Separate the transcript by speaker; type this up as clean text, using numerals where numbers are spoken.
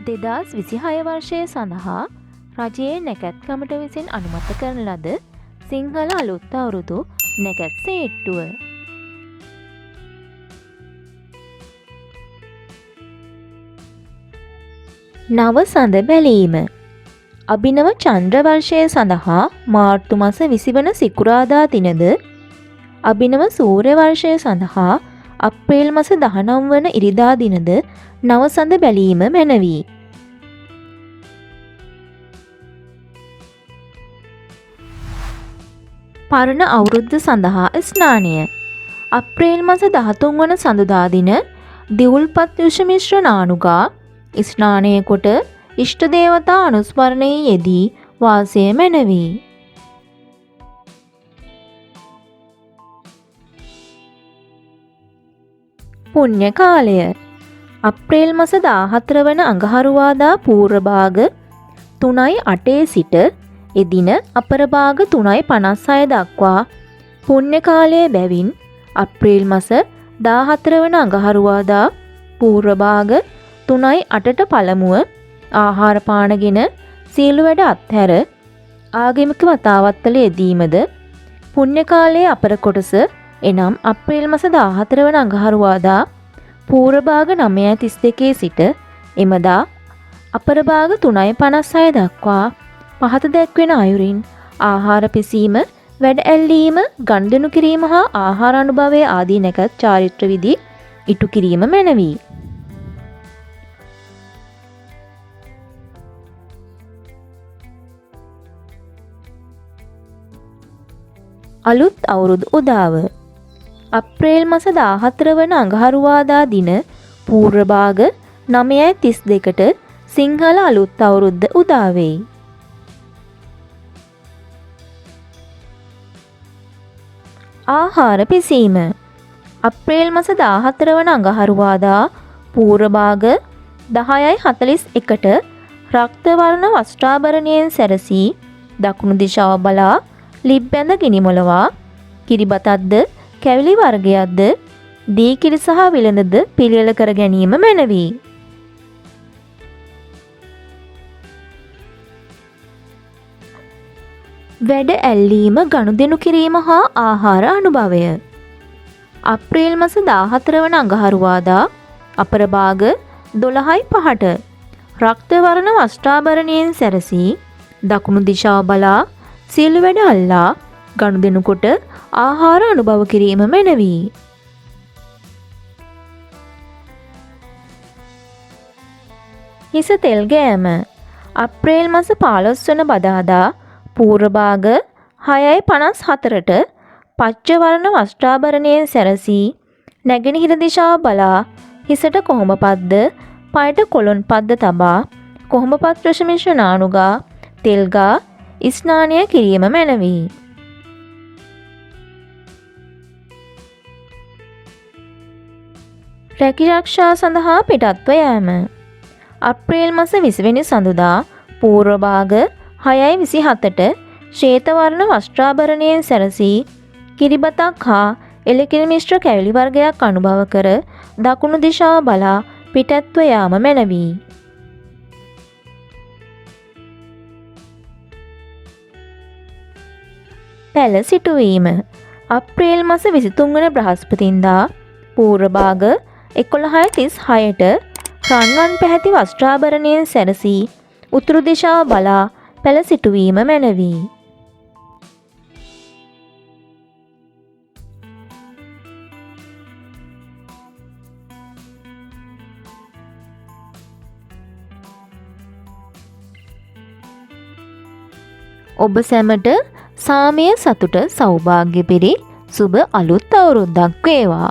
Speaker 1: 2026 වර්ෂය සඳහා රජයේ නැකැත් කමිට විසින් අනුමත කරන ලද සිංහල අලුත් අවුරුදු නැකැත් සේට්ටුව. නව සඳ බැලීම. අභිනව චන්ද්‍ර වර්ෂය සඳහා මාර්තු මාස 20 වන සිකුරාදා දිනද අභිනව සූර්ය වර්ෂය සඳහා අප්‍රේල් මාස 19 වන ඉරිදා දිනද නව සඳ බැලීම මැනවි. පරණ අවුරුද්ද සඳහා ස්නානය. අප්‍රේල් මාස 13 වන සඳුදා දින දිවුල්පත් යුෂ මිශ්‍ර නානුගා ස්නානය කොට ඉෂ්ට දේවතා අනුස්මරණයේ යෙදී වාසය මැනවි. පුණ්‍ය කාලය. අප්‍රේල් මාස 14 වන අඟහරුවාදා පූර්ව භාග 3:08 සිට එදින අපර භාග 3:56 දක්වා පුණ්‍ය කාලය බැවින් අප්‍රේල් මාස 14 වන අඟහරුවාදා පූර්ව භාග 3:08ට පළමුව ආහාර පානගෙන සීල වැඩ අත්හැර ආගමික වතාවත්වල යෙදීමද පුණ්‍ය කාලයේ අපර කොටස එනම් අප්‍රේල් මාස 14 වන අඟහරුවාදා පූර්ව භාග 9:32 සිට එමදා අපර භාග 3:56 දක්වා පහත දැක්වෙන අයුරින් ආහාර පිසීම, වැඩ ඇල්ලීම, ගනුදෙනු කිරීම හා ආහාර අනුභවය ආදී නැකත් චාරිත්‍ර විධි ඉටු කිරීම මැනවි. අලුත් අවුරුදු උදාව. අප්‍රේල් මාස 14 වන අඟහරුවාදා දින පූර්ව භාග 9:32ට සිංහල අලුත් අවුරුද්ද උදා වෙයි. ආහාර පිසීම. අප්‍රේල් මාස 14 වන අඟහරුවාදා පූර්ව භාග 10:41ට රක්ත වර්ණ වස්ත්‍රාභරණයෙන් සැරසී දකුණු දිශාව බලා ලිප්බැඳ ගිනිමොලවා කිරිබතක්ද කැවිලි වර්ගයක්ද දීකිරි සහ විලඳද පිළියෙල කර ගැනීම මැනවි. වැඩ ඇල්ලීම, ගනුදෙනු කිරීම හා ආහාර අනුභවය. අප්‍රේල් මාස 14 වන අඟහරුවාදා අපර භාග 12:05ට රක්ත වර්ණ වස්ත්‍රාභරණයෙන් සැරසී දකුණු දිශාව බලා සීල වැඩ අල්ලා ගනුදෙනු කොට ආහාර අනුභව කිරීම මැනවි. හිස තෙල් ගෑම. අප්‍රේල් මාස 15 වන බදාදා පූර්ව භාග 6:54ට පච්ච වර්ණ වස්ත්‍රාභරණයෙන් සැරසී නැගෙනහිර දිශාව බලා හිසට කොහොඹපත්ද, පයට කොළොන්පත්ද තබා කොහොඹපත් රසමිශ්‍ර නානුගා තෙල්ගා ස්නානය කිරීම මැනවි. රැකිරක්ෂා සඳහා පිටත්ව යෑම. අප්‍රේල් මාස 20 වෙනි සඳුදා පූර්ව භාග 6:27ට ශ්වේත වර්ණ වස්ත්‍රාභරණයෙන් සැරසී කිරිබතක් හා එළකිරි මිශ්‍ර කැවිලි වර්ගයක් අනුභව කර දකුණු දිශාව බලා පිටත්ව යාම මැනවි. පැළ සිටුවීම. අප්‍රේල් මාස 23 වන බ්‍රහස්පතින්දා පූර්ව භාග 11:36ට රන්වන් පැහැති වස්ත්‍රාභරණයෙන් සැරසී උතුරු දිශාව බලා පැළ සිටුවීම මැනවි. ඔබ සැමට සාමය සතුට සෞභාග්‍ය පිරි සුබ අලුත් අවුරුද්දක් වේවා.